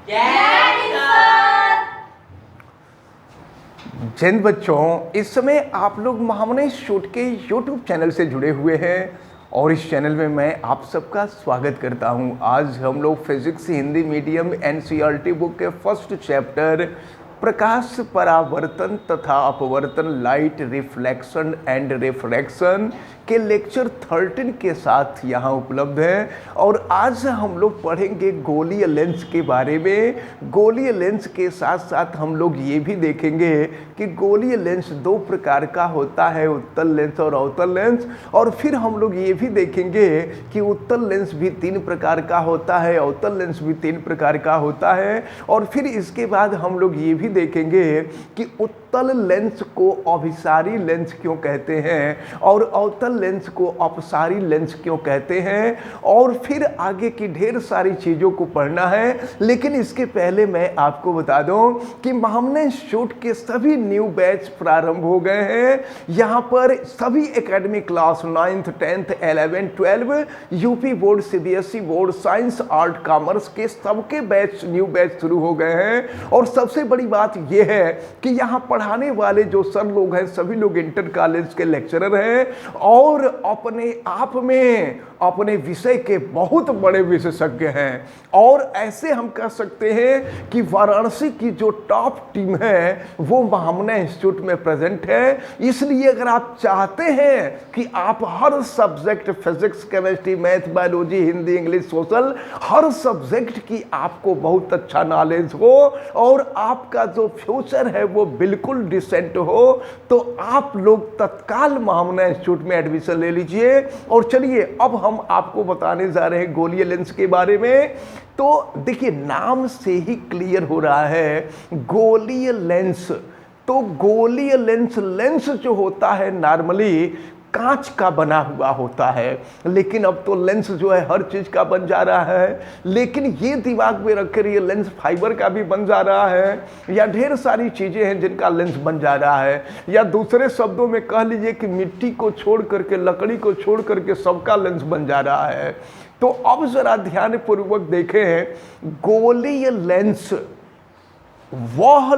जय हिंद बच्चों, इस समय आप लोग महामने शूट के YouTube चैनल से जुड़े हुए हैं और इस चैनल में मैं आप सबका स्वागत करता हूं। आज हम लोग physics Hindi medium NCERT book के फर्स्ट चैप्टर प्रकाश परावर्तन तथा अपवर्तन लाइट रिफ्लेक्शन एंड रिफ्रैक्शन के लेक्चर 13 के साथ यहाँ उपलब्ध है। और आज हम लोग पढ़ेंगे गोलीय लेंस के बारे में। गोलीय लेंस के साथ साथ हम लोग ये भी देखेंगे कि गोलीय लेंस दो प्रकार का होता है, उत्तल लेंस और अवतल लेंस। और फिर हम लोग ये भी देखेंगे कि उत्तल लेंस भी 3 प्रकार का होता है, अवतल लेंस भी 3 प्रकार का होता है। और फिर इसके बाद हम लोग ये भी देखेंगे कि उत्तल लेंस को अभिसारी लेंस क्यों कहते हैं और अवतल लेंस को अपसारी लेंस क्यों कहते हैं। और फिर आगे की ढेर सारी चीजों को पढ़ना है। लेकिन इसके पहले मैं आपको बता दूं कि महामने शूट के सभी न्यू बैच प्रारंभ हो गए हैं। यहां पर सभी academic class 9th 10th 11th 12 UP board, CBSE board, science, art, commerce के सबके बैच न्यू बैच शुरू हो गए हैं। और सबसे बड़ी बात यह है कि यहाँ पढ़ाने वाले जो सर लोग हैं सभी लोग इंटर कॉलेज के लेक्चरर हैं और अपने आप में अपने विषय के बहुत बड़े विशेषज्ञ हैं। और ऐसे हम कह सकते हैं कि वाराणसी की जो टॉप टीम है वो महामने इंस्टीट्यूट में प्रेजेंट है। इसलिए अगर आप चाहते हैं कि आप हर subject physics, chemistry, math, biology, Hindi, English, social, हर सब्जेक्ट की आपको बहुत अच्छा नॉलेज हो और आपका जो फ्यूचर है वो बिल्कुल डिसेंट हो, तो आप लोग तत्काल महामने इंस्टीट्यूट में एडमिशन ले लीजिए। और चलिए अब हम आपको बताने जा रहे हैं गोलीय लेंस के बारे में। तो देखिए, नाम से ही क्लियर हो रहा है गोलीय लेंस। तो गोलीय लेंस, लेंस जो होता है नॉर्मली कांच का बना हुआ होता है, लेकिन अब तो लेंस जो है हर चीज का बन जा रहा है। लेकिन ये दिमाग में रखकर ये लेंस फाइबर का भी बन जा रहा है या ढेर सारी चीजें हैं जिनका लेंस बन जा रहा है। या दूसरे शब्दों में कह लीजिए कि मिट्टी को छोड़ करके, लकड़ी को छोड़ करके सबका लेंस बन जा रहा है। तो अब जरा ध्यान पूर्वक देखें, गोलीय लेंस वह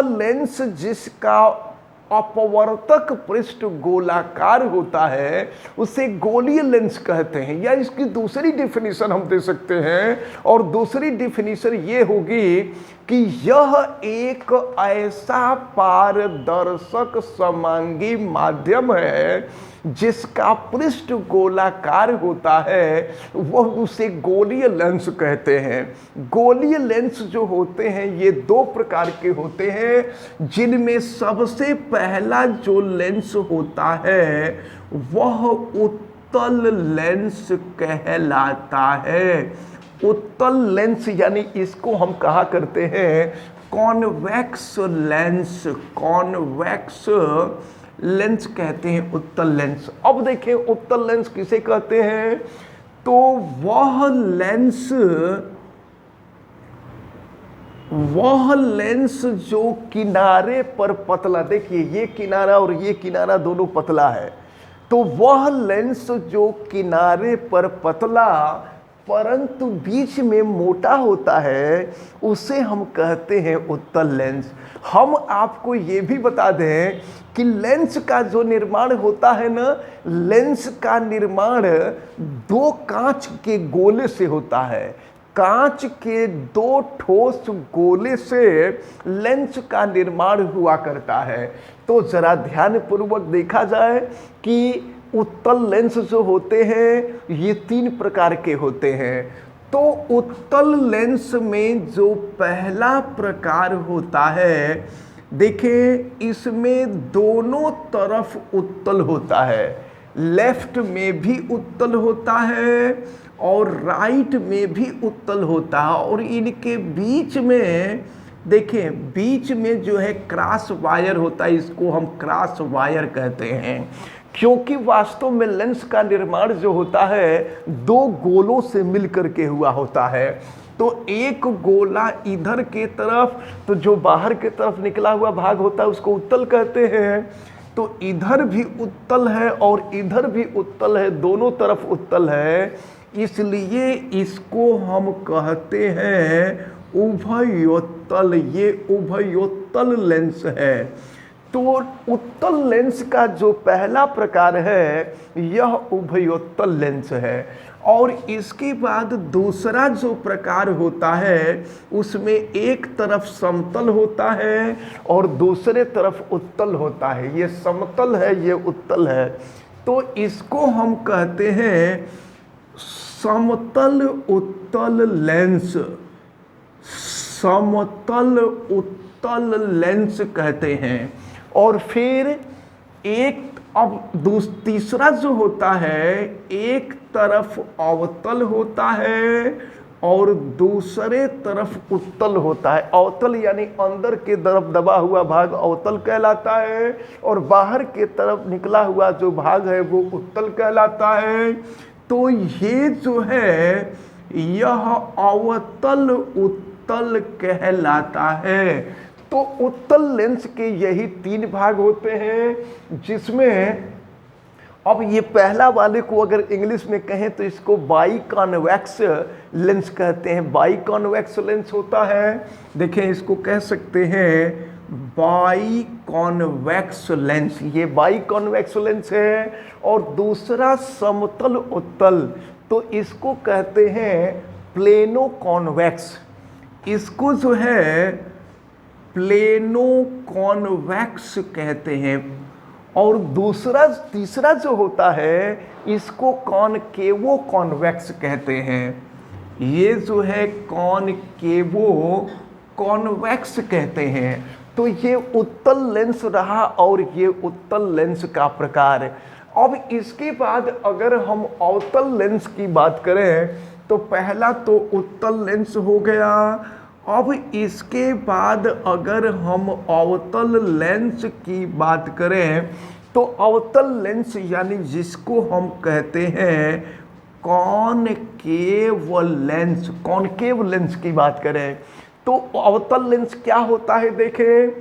लेंस जिसका अपवर्तक पृष्ठ गोलाकार होता है उसे गोलीय लेंस कहते हैं। या इसकी दूसरी डिफिनीशन हम दे सकते हैं, और दूसरी डिफिनीशन ये होगी कि यह एक ऐसा पारदर्शक समांगी माध्यम है जिसका पृष्ठ गोलाकार होता है, वह उसे गोलीय लेंस कहते हैं। गोलीय लेंस जो होते हैं ये 2 प्रकार के होते हैं, जिनमें सबसे पहला जो लेंस होता है वह उत्तल लेंस कहलाता है। उत्तल लेंस यानी इसको हम कहा करते हैं कॉन्वेक्स लेंस। कॉन्वेक्स लेंस कहते हैं उत्तल लेंस। अब देखें उत्तल लेंस किसे कहते हैं, तो वह लेंस जो किनारे पर पतला, देखिए ये किनारा और ये किनारा दोनों पतला है, तो वह लेंस जो किनारे पर पतला परंतु बीच में मोटा होता है उसे हम कहते हैं उत्तल लेंस। हम आपको ये भी बता दें कि लेंस का जो निर्माण होता है ना, लेंस का निर्माण 2 कांच के गोले से होता है। कांच के 2 ठोस गोले से लेंस का निर्माण हुआ करता है। तो जरा ध्यान पूर्वक देखा जाए कि उत्तल लेंस जो होते हैं ये 3 प्रकार के होते हैं। तो उत्तल लेंस में जो पहला प्रकार होता है, देखिए इसमें दोनों तरफ उत्तल होता है। लेफ्ट में भी उत्तल होता है और राइट में भी उत्तल होता है। और इनके बीच में देखिए, बीच में जो है क्रॉस वायर होता है, इसको हम क्रॉस वायर कहते हैं। क्योंकि वास्तव में लेंस का निर्माण जो होता है 2 गोलों से मिलकर के हुआ होता है। तो एक गोला इधर के तरफ, तो जो बाहर के तरफ निकला हुआ भाग होता है उसको उत्तल कहते हैं। तो इधर भी उत्तल है और इधर भी उत्तल है, दोनों तरफ उत्तल है। इसलिए इसको हम कहते हैं उभयोत्तल। ये उभयोत्तल लेंस है। तो उत्तल लेंस का जो पहला प्रकार है यह उभयोत्तल लेंस है। और इसके बाद दूसरा जो प्रकार होता है उसमें एक तरफ समतल होता है और दूसरे तरफ उत्तल होता है। ये समतल है, ये उत्तल है। तो इसको हम कहते हैं समतल उत्तल लेंस। समतल उत्तल लेंस कहते हैं। और फिर एक तीसरा जो होता है, एक तरफ अवतल होता है और दूसरे तरफ उत्तल होता है। अवतल यानी अंदर के तरफ दबा हुआ भाग अवतल कहलाता है और बाहर के तरफ निकला हुआ जो भाग है वो उत्तल कहलाता है। तो ये जो है यह अवतल उत्तल कहलाता है। तो उत्तल लेंस के यही 3 भाग होते हैं, जिसमें अब ये पहला वाले को अगर इंग्लिश में कहें तो इसको बाई कॉन्वेक्स लेंस कहते हैं। बाई कॉन्वेक्स लेंस होता है, देखें इसको कह सकते हैं बाई कॉन्वेक्स लेंस। ये बाई कॉन्वेक्स लेंस है। और दूसरा समतल उत्तल, तो इसको कहते हैं प्लेनो कॉन्वेक्स। इसको जो है प्लेनो कॉन्वेक्स कहते हैं। और तीसरा जो होता है इसको कॉनकेवो कॉन्वेक्स कहते हैं। ये जो है कॉनकेवो कॉन्वेक्स कहते हैं। तो ये उत्तल लेंस रहा और ये उत्तल लेंस का प्रकार। अब इसके बाद अगर हम अवतल लेंस की बात करें तो पहला तो उत्तल लेंस हो गया। अब इसके बाद अगर हम अवतल लेंस की बात करें तो अवतल लेंस यानी जिसको हम कहते हैं कॉनकेव लेंस। कॉनकेव लेंस की बात करें तो अवतल लेंस क्या होता है, देखें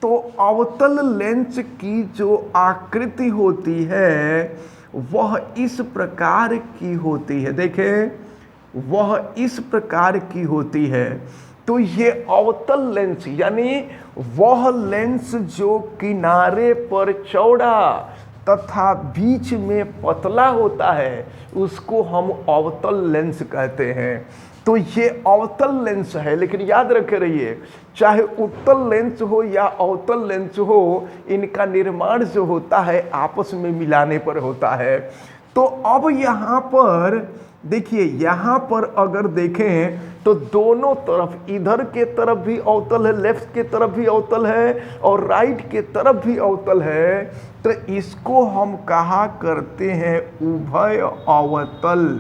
तो अवतल लेंस की जो आकृति होती है वह इस प्रकार की होती है। देखें वह इस प्रकार की होती है। तो ये अवतल लेंस यानी वह लेंस जो किनारे पर चौड़ा तथा बीच में पतला होता है उसको हम अवतल लेंस कहते हैं। तो ये अवतल लेंस है। लेकिन याद रखे रहिए, चाहे उत्तल लेंस हो या अवतल लेंस हो, इनका निर्माण जो होता है आपस में मिलाने पर होता है। तो अब यहाँ पर देखिए, यहाँ पर अगर देखें तो दोनों तरफ, इधर के तरफ भी अवतल है, लेफ्ट के तरफ भी अवतल है और राइट के तरफ भी अवतल है। तो इसको हम कहा करते हैं उभय अवतल।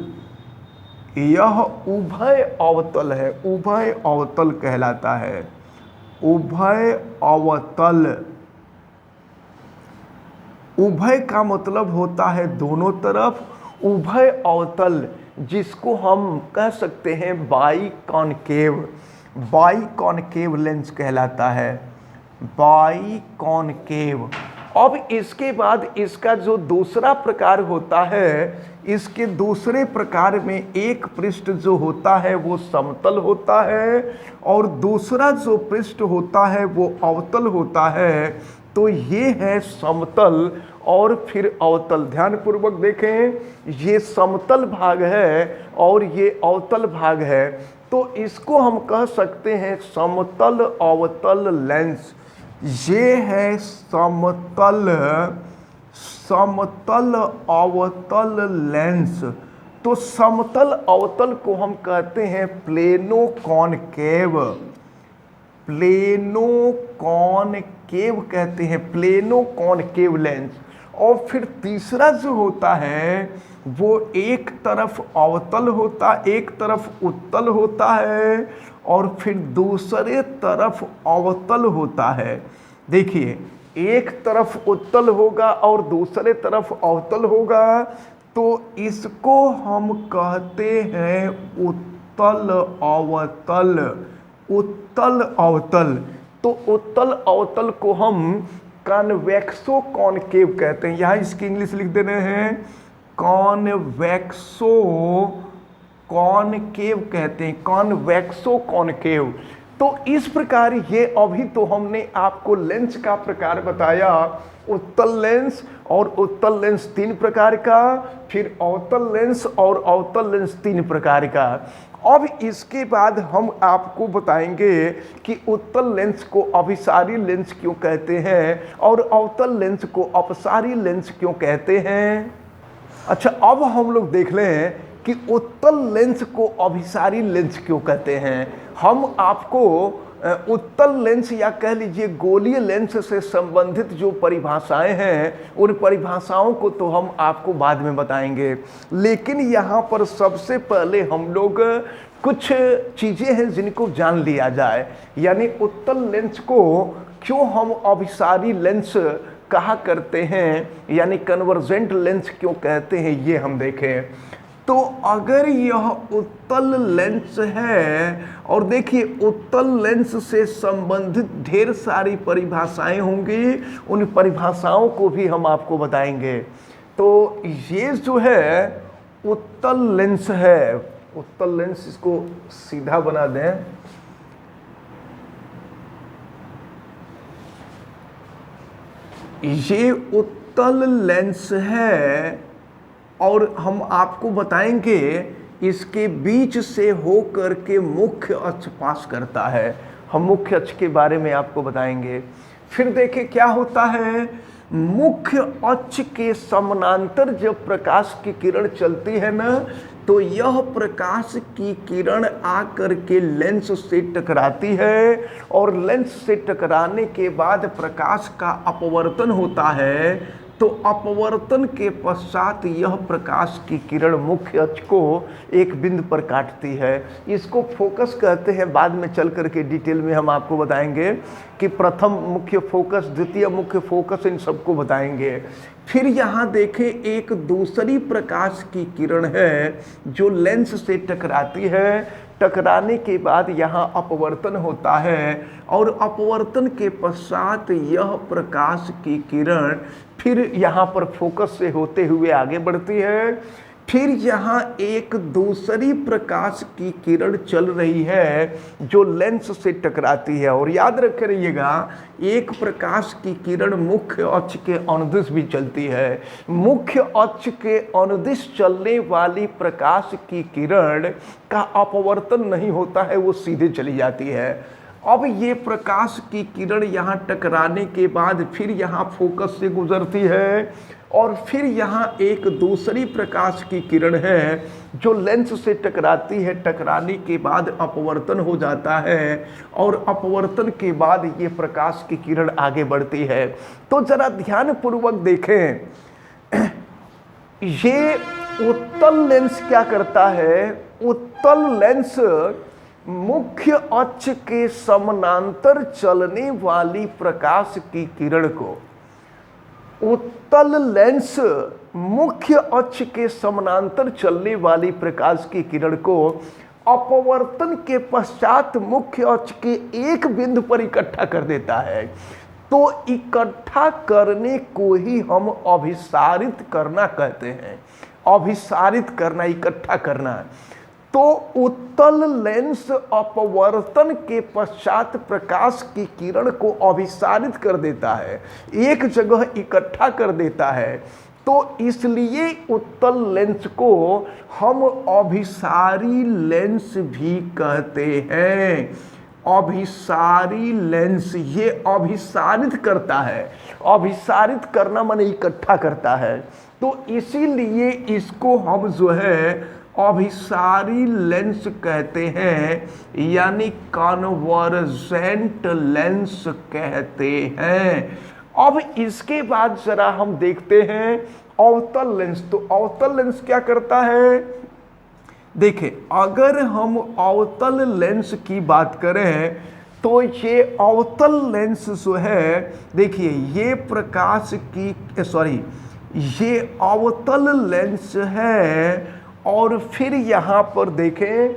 यह उभय अवतल है, उभय अवतल कहलाता है। उभय अवतल, उभय का मतलब होता है दोनों तरफ। उभय अवतल जिसको हम कह सकते हैं by concave, by concave lens कहलाता है, बाई कॉनकेव। अब इसके बाद इसका जो दूसरा प्रकार होता है, इसके दूसरे प्रकार में एक पृष्ठ जो होता है वो समतल होता है और दूसरा जो पृष्ठ होता है वो अवतल होता है। तो ये है समतल और फिर अवतल। ध्यान पूर्वक देखें, ये समतल भाग है और ये अवतल भाग है। तो इसको हम कह सकते हैं समतल अवतल लेंस। ये है समतल, समतल अवतल लेंस। तो समतल अवतल को हम कहते हैं प्लेनो कॉनकेव, प्लेनो कॉनकेव कहते हैं, प्लेनो कॉनकेव लेंस। और फिर तीसरा जो होता है वो एक तरफ अवतल होता, एक तरफ उत्तल होता है और फिर दूसरे तरफ अवतल होता है। देखिए, एक तरफ उत्तल होगा और दूसरे तरफ अवतल होगा, तो इसको हम कहते हैं उत्तल अवतल, उत्तल अवतल। तो उत्तल अवतल को हम कॉन्वेक्सो कॉनकेव कहते हैं। यहाँ इसकी इंग्लिश लिख दे रहे हैं कॉन्वेक्सो कॉनकेव कहते हैं, कॉन्वेक्सो कॉनकेव। तो इस प्रकार ये अभी तो हमने आपको लेंस का प्रकार बताया, उत्तल लेंस और उत्तल लेंस 3 प्रकार का, फिर अवतल लेंस और अवतल लेंस 3 प्रकार का। अब इसके बाद हम आपको बताएंगे कि उत्तल लेंस को अभिसारी लेंस क्यों कहते हैं और अवतल लेंस को अपसारी लेंस क्यों कहते हैं। अच्छा, अब हम लोग देख लें कि उत्तल लेंस को अभिसारी लेंस क्यों कहते हैं। हम आपको उत्तल लेंस या कह लीजिए गोलीय लेंस से संबंधित जो परिभाषाएं हैं उन परिभाषाओं को तो हम आपको बाद में बताएंगे, लेकिन यहाँ पर सबसे पहले हम लोग कुछ चीज़ें हैं जिनको जान लिया जाए। यानी उत्तल लेंस को क्यों हम अभिसारी लेंस कहा करते हैं, यानी कन्वर्जेंट लेंस क्यों कहते हैं, ये हम देखें। तो अगर यह उत्तल लेंस है, और देखिए उत्तल लेंस से संबंधित ढेर सारी परिभाषाएं होंगी, उन परिभाषाओं को भी हम आपको बताएंगे। तो ये जो है उत्तल लेंस है, उत्तल लेंस, इसको सीधा बना दें। ये उत्तल लेंस है और हम आपको बताएंगे इसके बीच से होकर के मुख्य अक्ष पास करता है। हम मुख्य अक्ष के बारे में आपको बताएंगे। फिर देखिए क्या होता है, मुख्य अक्ष के समानांतर जब प्रकाश की किरण चलती है ना, तो यह प्रकाश की किरण आकर के लेंस से टकराती है और लेंस से टकराने के बाद प्रकाश का अपवर्तन होता है। तो अपवर्तन के पश्चात यह प्रकाश की किरण मुख्य अक्ष को एक बिंदु पर काटती है। इसको फोकस कहते हैं। बाद में चल करके डिटेल में हम आपको बताएंगे कि प्रथम मुख्य फोकस, द्वितीय मुख्य फोकस, इन सबको बताएंगे। फिर यहाँ देखें एक दूसरी प्रकाश की किरण है जो लेंस से टकराती है। टकराने के बाद यहाँ अपवर्तन होता है और अपवर्तन के पश्चात यह प्रकाश की किरण फिर यहाँ पर फोकस से होते हुए आगे बढ़ती है। फिर यहाँ एक दूसरी प्रकाश की किरण चल रही है जो लेंस से टकराती है। और याद रखे रहिएगा, एक प्रकाश की किरण मुख्य अक्ष के अनुदिश भी चलती है। मुख्य अक्ष के अनुदिश चलने वाली प्रकाश की किरण का अपवर्तन नहीं होता है, वो सीधे चली जाती है। अब ये प्रकाश की किरण यहाँ टकराने के बाद फिर यहाँ फोकस से गुजरती है और फिर यहाँ एक दूसरी प्रकाश की किरण है जो लेंस से टकराती है। टकराने के बाद अपवर्तन हो जाता है और अपवर्तन के बाद ये प्रकाश की किरण आगे बढ़ती है। तो जरा ध्यानपूर्वक देखें, ये उत्तल लेंस क्या करता है। उत्तल लेंस मुख्य अक्ष के समानांतर चलने वाली प्रकाश की किरण को, उत्तल लेंस मुख्य अक्ष के समानांतर चलने वाली प्रकाश की किरण को अपवर्तन के पश्चात मुख्य अक्ष के एक बिंदु पर इकट्ठा कर देता है। तो इकट्ठा करने को ही हम अभिसारित करना कहते हैं। अभिसारित करना, इकट्ठा करना। तो उत्तल लेंस अपवर्तन के पश्चात प्रकाश की किरण को अभिसारित कर देता है, एक जगह इकट्ठा कर देता है। तो इसलिए उत्तल लेंस को हम अभिसारी लेंस भी कहते हैं। अभिसारी लेंस, ये अभिसारित करता है। अभिसारित करना माने इकट्ठा करता है। तो इसीलिए इसको हम जो है अभिसारी लेंस कहते हैं, यानी कन्वर्जेंट लेंस कहते हैं। अब इसके बाद जरा हम देखते हैं अवतल लेंस। तो अवतल लेंस क्या करता है। देखिए, अगर हम अवतल लेंस की बात करें तो ये अवतल लेंस जो है, देखिए ये प्रकाश की ये अवतल लेंस है। और फिर यहाँ पर देखें,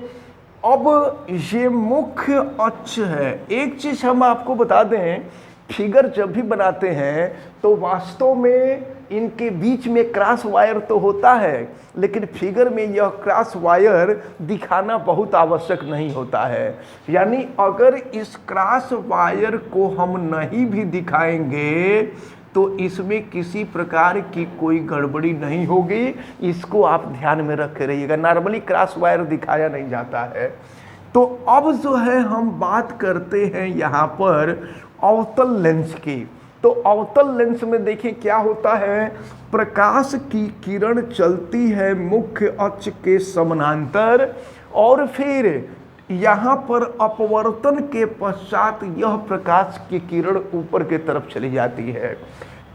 अब ये मुख्य अक्ष है। एक चीज हम आपको बता दें, फिगर जब भी बनाते हैं तो वास्तव में इनके बीच में क्रॉस वायर तो होता है, लेकिन फिगर में यह क्रॉस वायर दिखाना बहुत आवश्यक नहीं होता है। यानी अगर इस क्रॉस वायर को हम नहीं भी दिखाएंगे तो इसमें किसी प्रकार की कोई गड़बड़ी नहीं होगी। इसको आप ध्यान में रख के रहिएगा। नॉर्मली क्रॉस वायर दिखाया नहीं जाता है। तो अब जो है हम बात करते हैं यहाँ पर अवतल लेंस की। तो अवतल लेंस में देखिए क्या होता है, प्रकाश की किरण चलती है मुख्य अक्ष के समानांतर और फिर यहाँ पर अपवर्तन के पश्चात यह प्रकाश की किरण ऊपर की तरफ चली जाती है।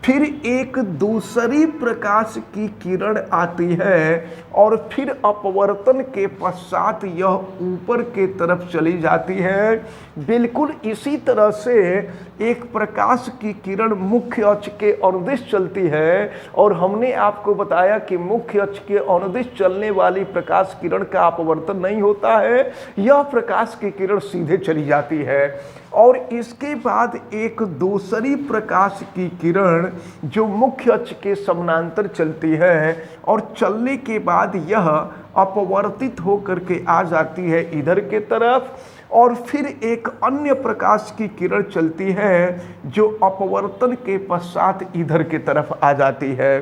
फिर एक दूसरी प्रकाश की किरण आती है और फिर अपवर्तन के पश्चात यह ऊपर के तरफ चली जाती है। बिल्कुल इसी तरह से एक प्रकाश की किरण मुख्य अक्ष के अनुदिश चलती है और हमने आपको बताया कि मुख्य अक्ष के अनुदिश चलने वाली प्रकाश किरण का अपवर्तन नहीं होता है, यह प्रकाश की किरण सीधे चली जाती है। और इसके बाद एक दूसरी प्रकाश की किरण जो मुख्य अक्ष के समानांतर चलती है और चलने के बाद यह अपवर्तित होकर के आ जाती है इधर के तरफ और फिर एक अन्य प्रकाश की किरण चलती है जो अपवर्तन के पश्चात इधर की तरफ आ जाती है।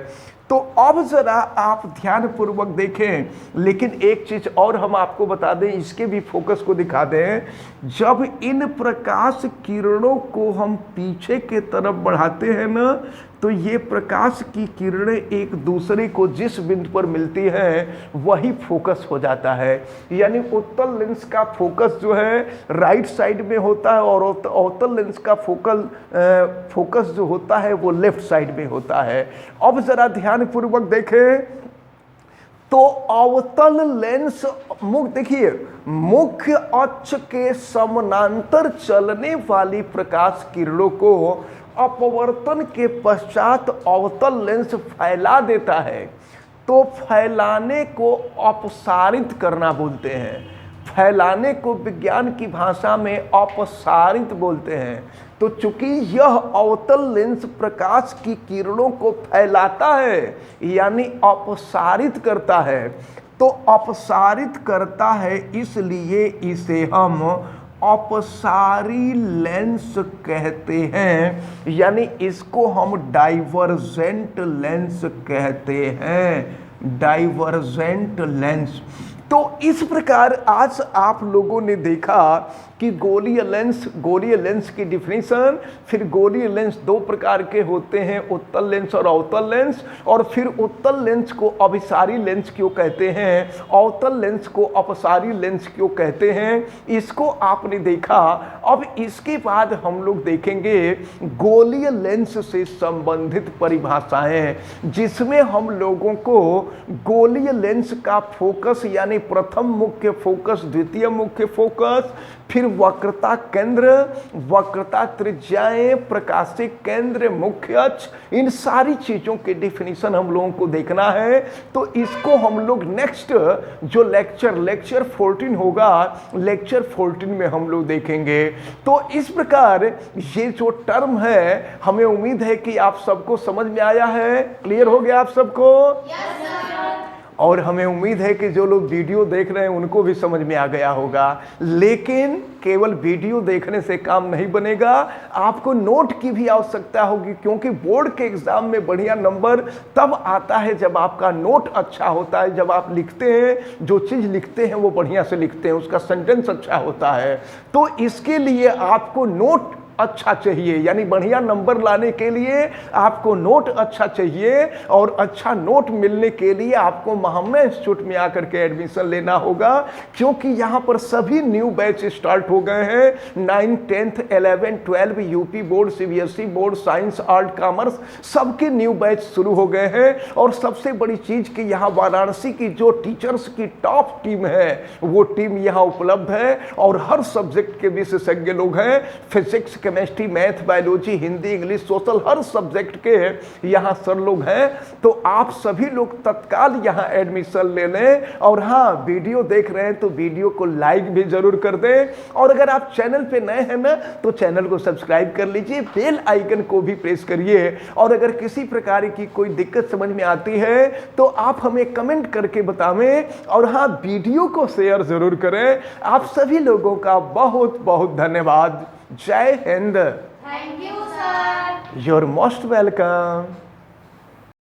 तो अब जरा आप ध्यान पूर्वक देखें, लेकिन एक चीज और हम आपको बता दें, इसके भी फोकस को दिखा दें। जब इन प्रकाश किरणों को हम पीछे के तरफ बढ़ाते हैं ना, तो ये प्रकाश की किरणें एक दूसरे को जिस बिंदु पर मिलती है वही फोकस हो जाता है। यानी उत्तल लेंस का फोकस जो है राइट साइड में होता है और अवतल लेंस का फोकस जो होता है वो लेफ्ट साइड में होता है। अब जरा ध्यान पूर्वक देखें तो अवतल लेंस देखिए मुख्य अक्ष के समानांतर चलने वाली प्रकाश किरणों को अपवर्तन के पश्चात अवतल लेंस फैला देता है। तो फैलाने को अपसारित करना बोलते हैं। फैलाने को विज्ञान की भाषा में अपसारित बोलते हैं। तो चूंकि यह अवतल लेंस प्रकाश की किरणों को फैलाता है यानी अपसारित करता है, तो अपसारित करता है इसलिए इसे हम अपसारी लेंस कहते हैं। यानी इसको हम डाइवर्जेंट लेंस कहते हैं, डाइवर्जेंट लेंस। तो इस प्रकार आज आप लोगों ने देखा कि गोलीय लेंस की डिफिनीशन, फिर गोलीय लेंस दो प्रकार के होते हैं, उत्तल लेंस और अवतल लेंस, और फिर उत्तल लेंस को अभिसारी लेंस क्यों कहते हैं, अवतल लेंस को अपसारी लेंस क्यों कहते हैं, इसको आपने देखा। अब इसके बाद हम लोग देखेंगे गोलीय लेंस से संबंधित परिभाषाएं, जिसमें हम लोगों को गोलीय लेंस का फोकस यानी प्रथम मुख्य फोकस, द्वितीय मुख्य फोकस, फिर वक्रता केंद्र, वक्रता त्रिज्याएं, प्रकाशिक केंद्र, मुख्य अक्ष, इन सारी चीजों के डिफिनीशन हम लोगों को देखना है। तो इसको हम लोग नेक्स्ट जो लेक्चर 14 होगा, लेक्चर 14 में हम लोग देखेंगे। तो इस प्रकार ये जो टर्म है हमें उम्मीद है कि आप सबको समझ में आया है, क्लियर हो गया आप सबको? और हमें उम्मीद है कि जो लोग वीडियो देख रहे हैं उनको भी समझ में आ गया होगा। लेकिन केवल वीडियो देखने से काम नहीं बनेगा, आपको नोट की भी आवश्यकता होगी, क्योंकि बोर्ड के एग्जाम में बढ़िया नंबर तब आता है जब आपका नोट अच्छा होता है, जब आप लिखते हैं, जो चीज़ लिखते हैं वो बढ़िया से लिखते हैं, उसका सेंटेंस अच्छा होता है। तो इसके लिए आपको नोट अच्छा चाहिए, यानी बढ़िया नंबर लाने के लिए आपको नोट अच्छा चाहिए, और अच्छा नोट मिलने के लिए आपको महामना इंस्टीट्यूट में आकर के एडमिशन लेना होगा, क्योंकि यहाँ पर सभी न्यू बैच स्टार्ट हो गए हैं। 9, 10, 11, 12 UP board, CBSE board, science, art, commerce, सबके न्यू बैच शुरू हो गए हैं। और सबसे बड़ी चीज कि यहाँ वाराणसी की जो टीचर्स की टॉप टीम है वो टीम यहाँ उपलब्ध है, और हर सब्जेक्ट के विशेषज्ञ लोग हैं। Physics, chemistry, math, biology, Hindi, English, social, हर सब्जेक्ट के यहाँ सर लोग हैं। तो आप सभी लोग तत्काल यहाँ एडमिशन ले लें। और हाँ, वीडियो देख रहे हैं तो वीडियो को लाइक भी जरूर कर दें, और अगर आप चैनल पे नए हैं ना तो चैनल को सब्सक्राइब कर लीजिए, बेल आइकन को भी प्रेस करिए। और अगर किसी प्रकार की कोई दिक्कत समझ में आती है तो आप हमें कमेंट करके बतावें, और हाँ, वीडियो को शेयर जरूर करें। आप सभी लोगों का बहुत बहुत धन्यवाद। जय हिंद। Thank you sir. You are most welcome.